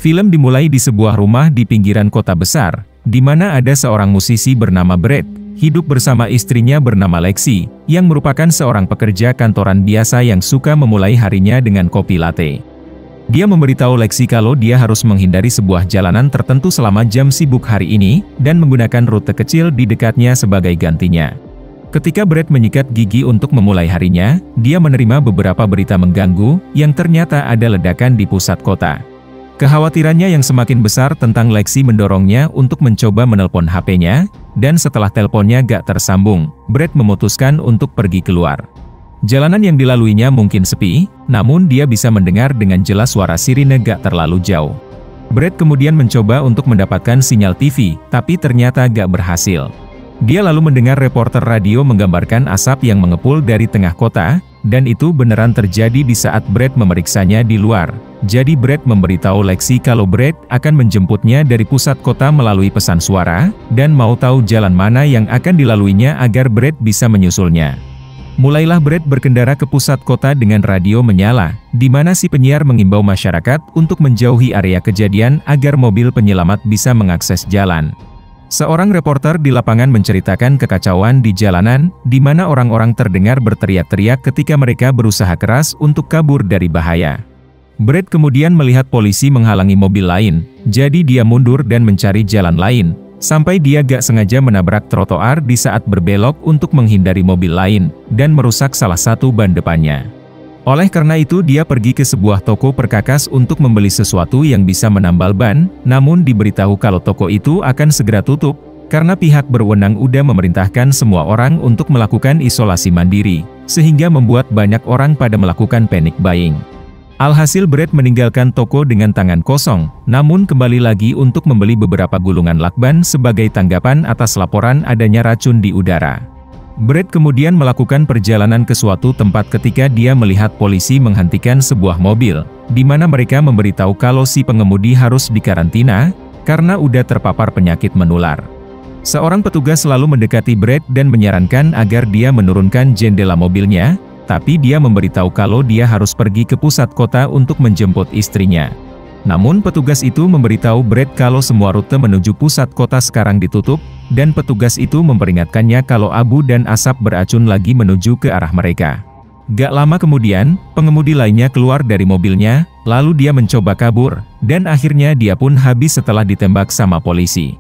Film dimulai di sebuah rumah di pinggiran kota besar, di mana ada seorang musisi bernama Brad, hidup bersama istrinya bernama Lexi, yang merupakan seorang pekerja kantoran biasa yang suka memulai harinya dengan kopi latte. Dia memberitahu Lexi kalau dia harus menghindari sebuah jalanan tertentu selama jam sibuk hari ini, dan menggunakan rute kecil di dekatnya sebagai gantinya. Ketika Brad menyikat gigi untuk memulai harinya, dia menerima beberapa berita mengganggu, yang ternyata ada ledakan di pusat kota. Kekhawatirannya yang semakin besar tentang Lexi mendorongnya untuk mencoba menelpon HP-nya, dan setelah teleponnya gak tersambung, Brad memutuskan untuk pergi keluar. Jalanan yang dilaluinya mungkin sepi, namun dia bisa mendengar dengan jelas suara sirine gak terlalu jauh. Brad kemudian mencoba untuk mendapatkan sinyal TV, tapi ternyata gak berhasil. Dia lalu mendengar reporter radio menggambarkan asap yang mengepul dari tengah kota, dan itu beneran terjadi di saat Brad memeriksanya di luar. Jadi Brad memberitahu Lexi kalau Brad akan menjemputnya dari pusat kota melalui pesan suara, dan mau tahu jalan mana yang akan dilaluinya agar Brad bisa menyusulnya. Mulailah Brad berkendara ke pusat kota dengan radio menyala, di mana si penyiar mengimbau masyarakat untuk menjauhi area kejadian agar mobil penyelamat bisa mengakses jalan. Seorang reporter di lapangan menceritakan kekacauan di jalanan, di mana orang-orang terdengar berteriak-teriak ketika mereka berusaha keras untuk kabur dari bahaya. Brad kemudian melihat polisi menghalangi mobil lain, jadi dia mundur dan mencari jalan lain, sampai dia gak sengaja menabrak trotoar di saat berbelok untuk menghindari mobil lain, dan merusak salah satu ban depannya. Oleh karena itu dia pergi ke sebuah toko perkakas untuk membeli sesuatu yang bisa menambal ban, namun diberitahu kalau toko itu akan segera tutup, karena pihak berwenang udah memerintahkan semua orang untuk melakukan isolasi mandiri, sehingga membuat banyak orang pada melakukan panic buying. Alhasil Brad meninggalkan toko dengan tangan kosong, namun kembali lagi untuk membeli beberapa gulungan lakban sebagai tanggapan atas laporan adanya racun di udara. Brad kemudian melakukan perjalanan ke suatu tempat ketika dia melihat polisi menghentikan sebuah mobil, di mana mereka memberitahu kalau si pengemudi harus dikarantina, karena udah terpapar penyakit menular. Seorang petugas lalu mendekati Brad dan menyarankan agar dia menurunkan jendela mobilnya, tapi dia memberitahu kalau dia harus pergi ke pusat kota untuk menjemput istrinya. Namun petugas itu memberitahu Brad kalau semua rute menuju pusat kota sekarang ditutup, dan petugas itu memperingatkannya kalau abu dan asap beracun lagi menuju ke arah mereka. Gak lama kemudian, pengemudi lainnya keluar dari mobilnya, lalu dia mencoba kabur, dan akhirnya dia pun habis setelah ditembak sama polisi.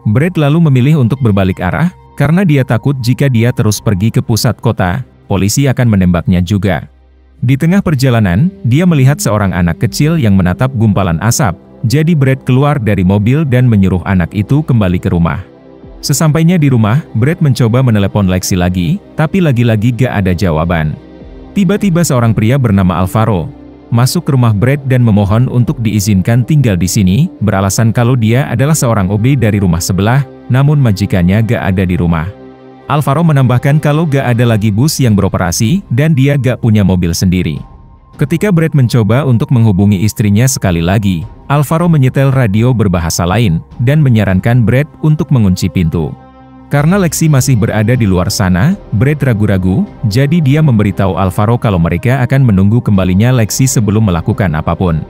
Brad lalu memilih untuk berbalik arah, karena dia takut jika dia terus pergi ke pusat kota, polisi akan menembaknya juga. Di tengah perjalanan, dia melihat seorang anak kecil yang menatap gumpalan asap, jadi Brad keluar dari mobil dan menyuruh anak itu kembali ke rumah. Sesampainya di rumah, Brad mencoba menelepon Lexi lagi, tapi lagi-lagi gak ada jawaban. Tiba-tiba seorang pria bernama Alvaro masuk ke rumah Brad dan memohon untuk diizinkan tinggal di sini, beralasan kalau dia adalah seorang OB dari rumah sebelah, namun majikannya gak ada di rumah. Alvaro menambahkan kalau gak ada lagi bus yang beroperasi, dan dia gak punya mobil sendiri. Ketika Brad mencoba untuk menghubungi istrinya sekali lagi, Alvaro menyetel radio berbahasa lain, dan menyarankan Brad untuk mengunci pintu. Karena Lexi masih berada di luar sana, Brad ragu-ragu, jadi dia memberitahu Alvaro kalau mereka akan menunggu kembalinya Lexi sebelum melakukan apapun.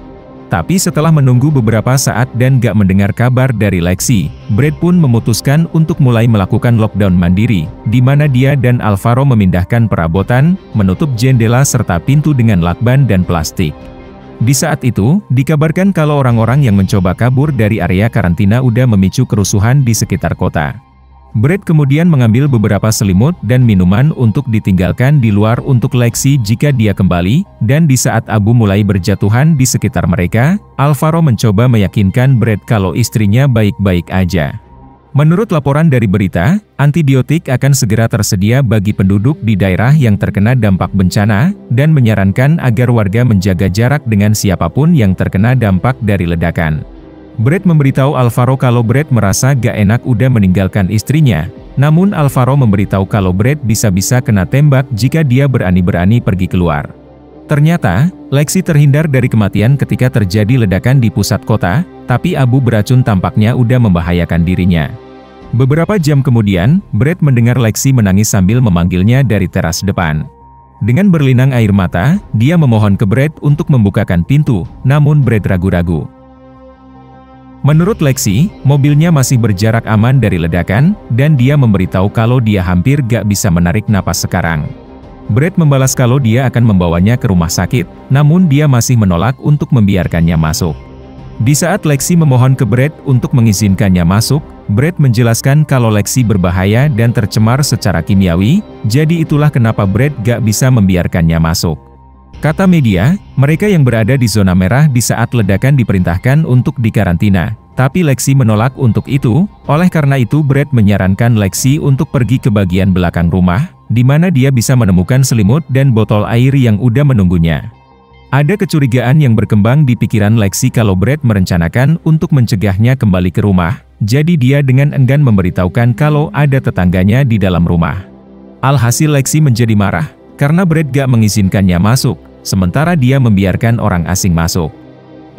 Tapi setelah menunggu beberapa saat dan gak mendengar kabar dari Lexi, Brad pun memutuskan untuk mulai melakukan lockdown mandiri, di mana dia dan Alvaro memindahkan perabotan, menutup jendela serta pintu dengan lakban dan plastik. Di saat itu, dikabarkan kalau orang-orang yang mencoba kabur dari area karantina udah memicu kerusuhan di sekitar kota. Brad kemudian mengambil beberapa selimut dan minuman untuk ditinggalkan di luar untuk Lexi jika dia kembali, dan di saat abu mulai berjatuhan di sekitar mereka, Alvaro mencoba meyakinkan Brad kalau istrinya baik-baik aja. Menurut laporan dari berita, antibiotik akan segera tersedia bagi penduduk di daerah yang terkena dampak bencana, dan menyarankan agar warga menjaga jarak dengan siapapun yang terkena dampak dari ledakan. Brad memberitahu Alvaro kalau Brad merasa gak enak udah meninggalkan istrinya, namun Alvaro memberitahu kalau Brad bisa-bisa kena tembak jika dia berani-berani pergi keluar. Ternyata, Lexi terhindar dari kematian ketika terjadi ledakan di pusat kota, tapi abu beracun tampaknya udah membahayakan dirinya. Beberapa jam kemudian, Brad mendengar Lexi menangis sambil memanggilnya dari teras depan. Dengan berlinang air mata, dia memohon ke Brad untuk membukakan pintu, namun Brad ragu-ragu. Menurut Lexi, mobilnya masih berjarak aman dari ledakan, dan dia memberitahu kalau dia hampir gak bisa menarik napas sekarang. Brad membalas kalau dia akan membawanya ke rumah sakit, namun dia masih menolak untuk membiarkannya masuk. Di saat Lexi memohon ke Brad untuk mengizinkannya masuk, Brad menjelaskan kalau Lexi berbahaya dan tercemar secara kimiawi, jadi itulah kenapa Brad gak bisa membiarkannya masuk. Kata media, mereka yang berada di zona merah di saat ledakan diperintahkan untuk dikarantina, tapi Lexi menolak untuk itu. Oleh karena itu Brad menyarankan Lexi untuk pergi ke bagian belakang rumah, di mana dia bisa menemukan selimut dan botol air yang udah menunggunya. Ada kecurigaan yang berkembang di pikiran Lexi kalau Brad merencanakan untuk mencegahnya kembali ke rumah, jadi dia dengan enggan memberitahukan kalau ada tetangganya di dalam rumah. Alhasil Lexi menjadi marah, karena Brad gak mengizinkannya masuk, sementara dia membiarkan orang asing masuk.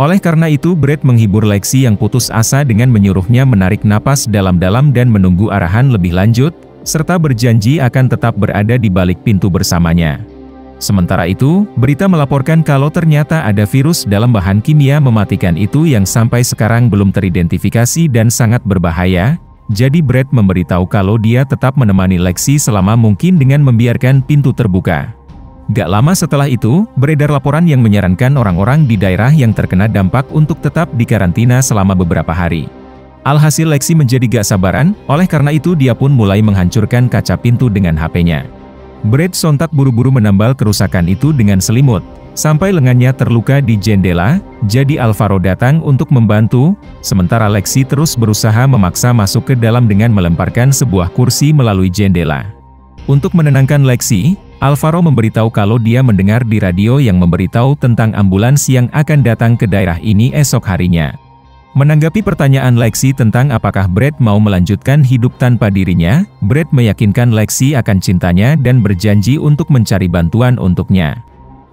Oleh karena itu Brad menghibur Lexi yang putus asa dengan menyuruhnya menarik napas dalam-dalam dan menunggu arahan lebih lanjut, serta berjanji akan tetap berada di balik pintu bersamanya. Sementara itu, berita melaporkan kalau ternyata ada virus dalam bahan kimia mematikan itu yang sampai sekarang belum teridentifikasi dan sangat berbahaya. Jadi Brad memberitahu kalau dia tetap menemani Lexi selama mungkin dengan membiarkan pintu terbuka. Gak lama setelah itu, beredar laporan yang menyarankan orang-orang di daerah yang terkena dampak untuk tetap dikarantina selama beberapa hari. Alhasil Lexi menjadi gak sabaran, oleh karena itu dia pun mulai menghancurkan kaca pintu dengan HP-nya. Brad sontak buru-buru menambal kerusakan itu dengan selimut, sampai lengannya terluka di jendela, jadi Alvaro datang untuk membantu, sementara Lexi terus berusaha memaksa masuk ke dalam dengan melemparkan sebuah kursi melalui jendela. Untuk menenangkan Lexi, Alvaro memberitahu kalau dia mendengar di radio yang memberitahu tentang ambulans yang akan datang ke daerah ini esok harinya. Menanggapi pertanyaan Lexi tentang apakah Brad mau melanjutkan hidup tanpa dirinya, Brad meyakinkan Lexi akan cintanya dan berjanji untuk mencari bantuan untuknya.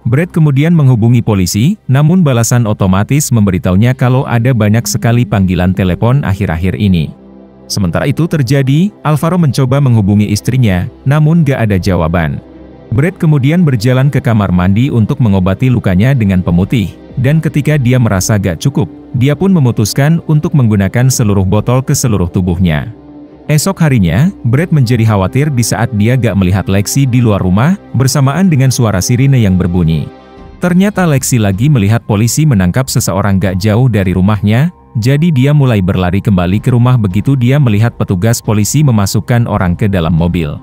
Brad kemudian menghubungi polisi, namun balasan otomatis memberitahunya kalau ada banyak sekali panggilan telepon akhir-akhir ini. Sementara itu terjadi, Alvaro mencoba menghubungi istrinya, namun gak ada jawaban. Brad kemudian berjalan ke kamar mandi untuk mengobati lukanya dengan pemutih, dan ketika dia merasa gak cukup, dia pun memutuskan untuk menggunakan seluruh botol ke seluruh tubuhnya. Esok harinya, Brad menjadi khawatir di saat dia gak melihat Lexi di luar rumah, bersamaan dengan suara sirine yang berbunyi. Ternyata Lexi lagi melihat polisi menangkap seseorang gak jauh dari rumahnya, jadi dia mulai berlari kembali ke rumah begitu dia melihat petugas polisi memasukkan orang ke dalam mobil.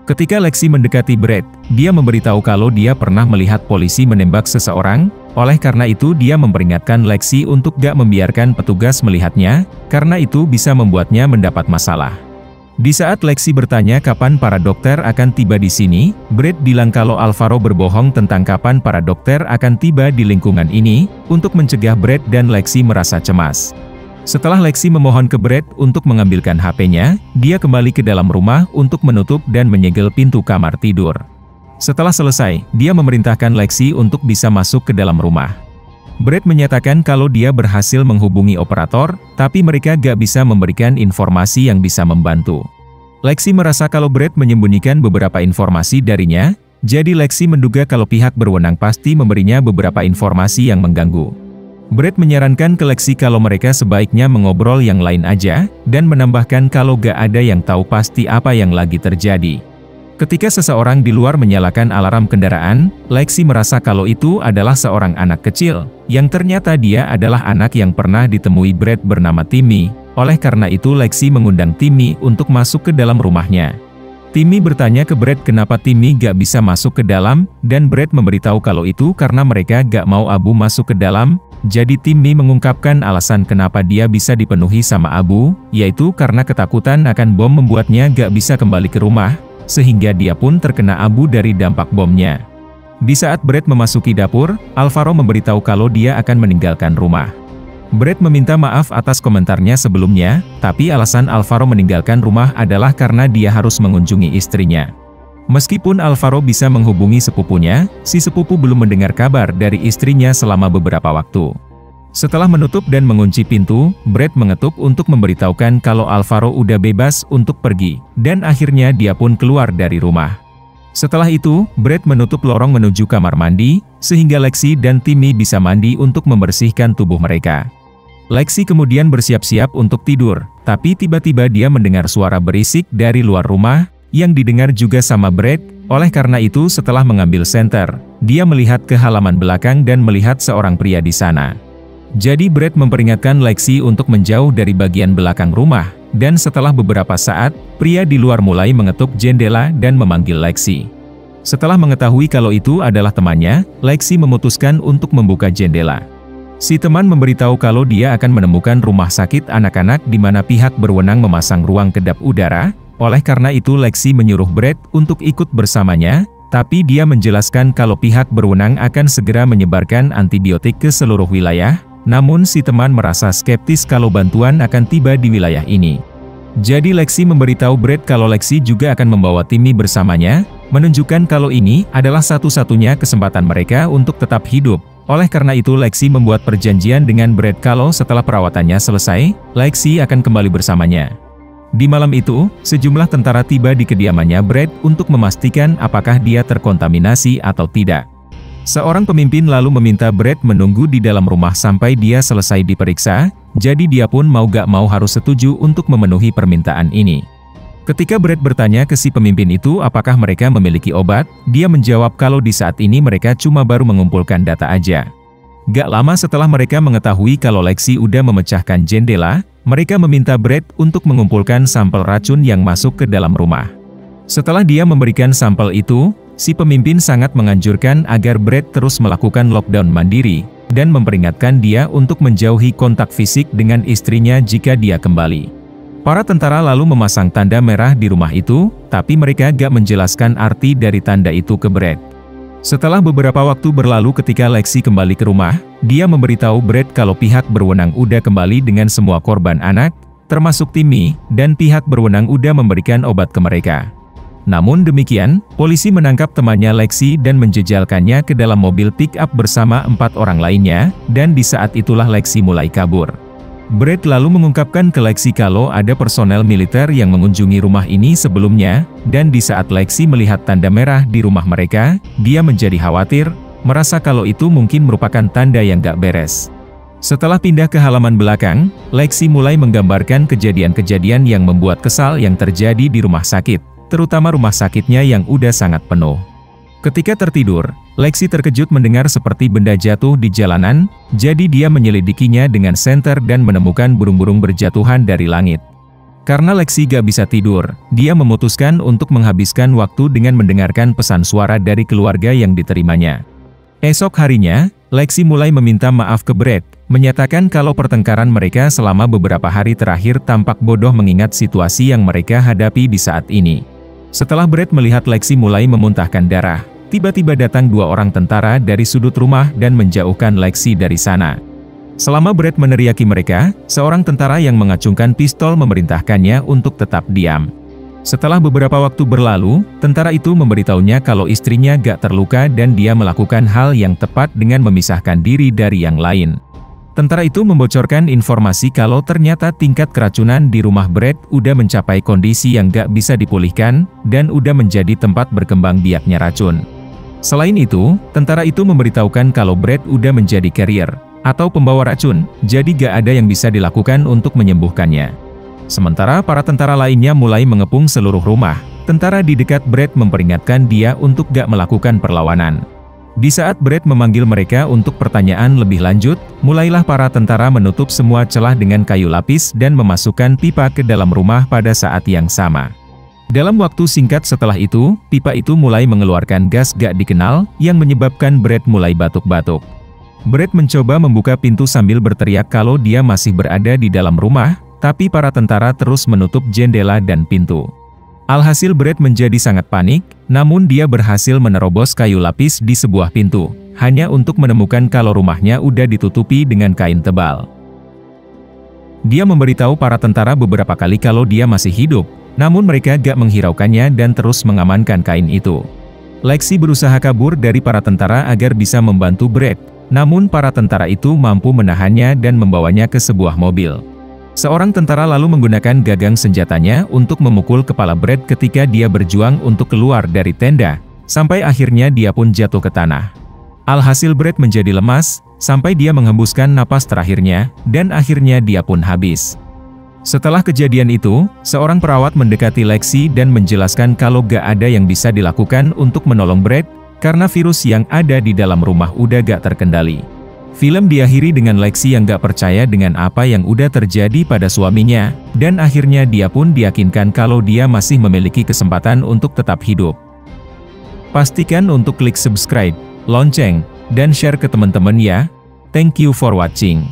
Ketika Lexi mendekati Brad, dia memberitahu kalau dia pernah melihat polisi menembak seseorang, oleh karena itu dia memperingatkan Lexi untuk gak membiarkan petugas melihatnya, karena itu bisa membuatnya mendapat masalah. Di saat Lexi bertanya kapan para dokter akan tiba di sini, Brad bilang kalau Alvaro berbohong tentang kapan para dokter akan tiba di lingkungan ini, untuk mencegah Brad dan Lexi merasa cemas. Setelah Lexi memohon ke Brad untuk mengambilkan HP-nya, dia kembali ke dalam rumah untuk menutup dan menyegel pintu kamar tidur. Setelah selesai, dia memerintahkan Lexi untuk bisa masuk ke dalam rumah. Brad menyatakan kalau dia berhasil menghubungi operator, tapi mereka gak bisa memberikan informasi yang bisa membantu. Lexi merasa kalau Brad menyembunyikan beberapa informasi darinya, jadi Lexi menduga kalau pihak berwenang pasti memberinya beberapa informasi yang mengganggu. Brad menyarankan ke Lexi kalau mereka sebaiknya mengobrol yang lain aja, dan menambahkan kalau gak ada yang tahu pasti apa yang lagi terjadi. Ketika seseorang di luar menyalakan alarm kendaraan, Lexi merasa kalau itu adalah seorang anak kecil, yang ternyata dia adalah anak yang pernah ditemui Brad bernama Timmy. Oleh karena itu Lexi mengundang Timmy untuk masuk ke dalam rumahnya. Timmy bertanya ke Brad kenapa Timmy gak bisa masuk ke dalam, dan Brad memberitahu kalau itu karena mereka gak mau Abu masuk ke dalam. Jadi Timmy mengungkapkan alasan kenapa dia bisa dipenuhi sama Abu, yaitu karena ketakutan akan bom membuatnya gak bisa kembali ke rumah, sehingga dia pun terkena abu dari dampak bomnya. Di saat Brad memasuki dapur, Alvaro memberitahu kalau dia akan meninggalkan rumah. Brad meminta maaf atas komentarnya sebelumnya, tapi alasan Alvaro meninggalkan rumah adalah karena dia harus mengunjungi istrinya. Meskipun Alvaro bisa menghubungi sepupunya, si sepupu belum mendengar kabar dari istrinya selama beberapa waktu. Setelah menutup dan mengunci pintu, Brad mengetuk untuk memberitahukan kalau Alvaro udah bebas untuk pergi, dan akhirnya dia pun keluar dari rumah. Setelah itu, Brad menutup lorong menuju kamar mandi, sehingga Lexi dan Timmy bisa mandi untuk membersihkan tubuh mereka. Lexi kemudian bersiap-siap untuk tidur, tapi tiba-tiba dia mendengar suara berisik dari luar rumah, yang didengar juga sama Brad. Oleh karena itu setelah mengambil senter, dia melihat ke halaman belakang dan melihat seorang pria di sana. Jadi Brad memperingatkan Lexi untuk menjauh dari bagian belakang rumah, dan setelah beberapa saat, pria di luar mulai mengetuk jendela dan memanggil Lexi. Setelah mengetahui kalau itu adalah temannya, Lexi memutuskan untuk membuka jendela. Si teman memberitahu kalau dia akan menemukan rumah sakit anak-anak di mana pihak berwenang memasang ruang kedap udara. Oleh karena itu Lexi menyuruh Brad untuk ikut bersamanya, tapi dia menjelaskan kalau pihak berwenang akan segera menyebarkan antibiotik ke seluruh wilayah, namun si teman merasa skeptis kalau bantuan akan tiba di wilayah ini. Jadi Lexi memberitahu Brad kalau Lexi juga akan membawa Timmy bersamanya, menunjukkan kalau ini adalah satu-satunya kesempatan mereka untuk tetap hidup. Oleh karena itu Lexi membuat perjanjian dengan Brad kalau setelah perawatannya selesai, Lexi akan kembali bersamanya. Di malam itu, sejumlah tentara tiba di kediamannya Brad untuk memastikan apakah dia terkontaminasi atau tidak. Seorang pemimpin lalu meminta Brad menunggu di dalam rumah sampai dia selesai diperiksa, jadi dia pun mau gak mau harus setuju untuk memenuhi permintaan ini. Ketika Brad bertanya ke si pemimpin itu apakah mereka memiliki obat, dia menjawab kalau di saat ini mereka cuma baru mengumpulkan data aja. Gak lama setelah mereka mengetahui kalau Lexi udah memecahkan jendela, mereka meminta Brad untuk mengumpulkan sampel racun yang masuk ke dalam rumah. Setelah dia memberikan sampel itu, si pemimpin sangat menganjurkan agar Brad terus melakukan lockdown mandiri, dan memperingatkan dia untuk menjauhi kontak fisik dengan istrinya jika dia kembali. Para tentara lalu memasang tanda merah di rumah itu, tapi mereka gak menjelaskan arti dari tanda itu ke Brad. Setelah beberapa waktu berlalu ketika Lexi kembali ke rumah, dia memberitahu Brad kalau pihak berwenang udah kembali dengan semua korban anak, termasuk Timmy, dan pihak berwenang udah memberikan obat ke mereka. Namun demikian, polisi menangkap temannya Lexi dan menjejalkannya ke dalam mobil pick-up bersama 4 orang lainnya, dan di saat itulah Lexi mulai kabur. Brad lalu mengungkapkan ke Lexi kalau ada personel militer yang mengunjungi rumah ini sebelumnya, dan di saat Lexi melihat tanda merah di rumah mereka, dia menjadi khawatir, merasa kalau itu mungkin merupakan tanda yang gak beres. Setelah pindah ke halaman belakang, Lexi mulai menggambarkan kejadian-kejadian yang membuat kesal yang terjadi di rumah sakit, terutama rumah sakitnya yang udah sangat penuh. Ketika tertidur, Lexi terkejut mendengar seperti benda jatuh di jalanan, jadi dia menyelidikinya dengan senter dan menemukan burung-burung berjatuhan dari langit. Karena Lexi gak bisa tidur, dia memutuskan untuk menghabiskan waktu dengan mendengarkan pesan suara dari keluarga yang diterimanya. Esok harinya, Lexi mulai meminta maaf ke Brad, menyatakan kalau pertengkaran mereka selama beberapa hari terakhir tampak bodoh mengingat situasi yang mereka hadapi di saat ini. Setelah Brad melihat Lexi mulai memuntahkan darah, tiba-tiba datang 2 orang tentara dari sudut rumah dan menjauhkan Lexi dari sana. Selama Brad meneriaki mereka, seorang tentara yang mengacungkan pistol memerintahkannya untuk tetap diam. Setelah beberapa waktu berlalu, tentara itu memberitahunya kalau istrinya gak terluka dan dia melakukan hal yang tepat dengan memisahkan diri dari yang lain. Tentara itu membocorkan informasi kalau ternyata tingkat keracunan di rumah Brad udah mencapai kondisi yang gak bisa dipulihkan, dan udah menjadi tempat berkembang biaknya racun. Selain itu, tentara itu memberitahukan kalau Brad udah menjadi carrier, atau pembawa racun, jadi gak ada yang bisa dilakukan untuk menyembuhkannya. Sementara para tentara lainnya mulai mengepung seluruh rumah, tentara di dekat Brad memperingatkan dia untuk gak melakukan perlawanan. Di saat Brad memanggil mereka untuk pertanyaan lebih lanjut, mulailah para tentara menutup semua celah dengan kayu lapis dan memasukkan pipa ke dalam rumah pada saat yang sama. Dalam waktu singkat setelah itu, pipa itu mulai mengeluarkan gas gak dikenal, yang menyebabkan Brad mulai batuk-batuk. Brad mencoba membuka pintu sambil berteriak kalau dia masih berada di dalam rumah, tapi para tentara terus menutup jendela dan pintu. Alhasil Brad menjadi sangat panik, namun dia berhasil menerobos kayu lapis di sebuah pintu, hanya untuk menemukan kalau rumahnya udah ditutupi dengan kain tebal. Dia memberitahu para tentara beberapa kali kalau dia masih hidup, namun mereka gak menghiraukannya dan terus mengamankan kain itu. Lexi berusaha kabur dari para tentara agar bisa membantu Brad, namun para tentara itu mampu menahannya dan membawanya ke sebuah mobil. Seorang tentara lalu menggunakan gagang senjatanya untuk memukul kepala Brad ketika dia berjuang untuk keluar dari tenda, sampai akhirnya dia pun jatuh ke tanah. Alhasil Brad menjadi lemas, sampai dia menghembuskan napas terakhirnya, dan akhirnya dia pun habis. Setelah kejadian itu, seorang perawat mendekati Lexi dan menjelaskan kalau gak ada yang bisa dilakukan untuk menolong Brad, karena virus yang ada di dalam rumah udah gak terkendali. Film diakhiri dengan Lexi yang gak percaya dengan apa yang udah terjadi pada suaminya, dan akhirnya dia pun diyakinkan kalau dia masih memiliki kesempatan untuk tetap hidup. Pastikan untuk klik subscribe, lonceng, dan share ke teman-teman ya. Thank you for watching.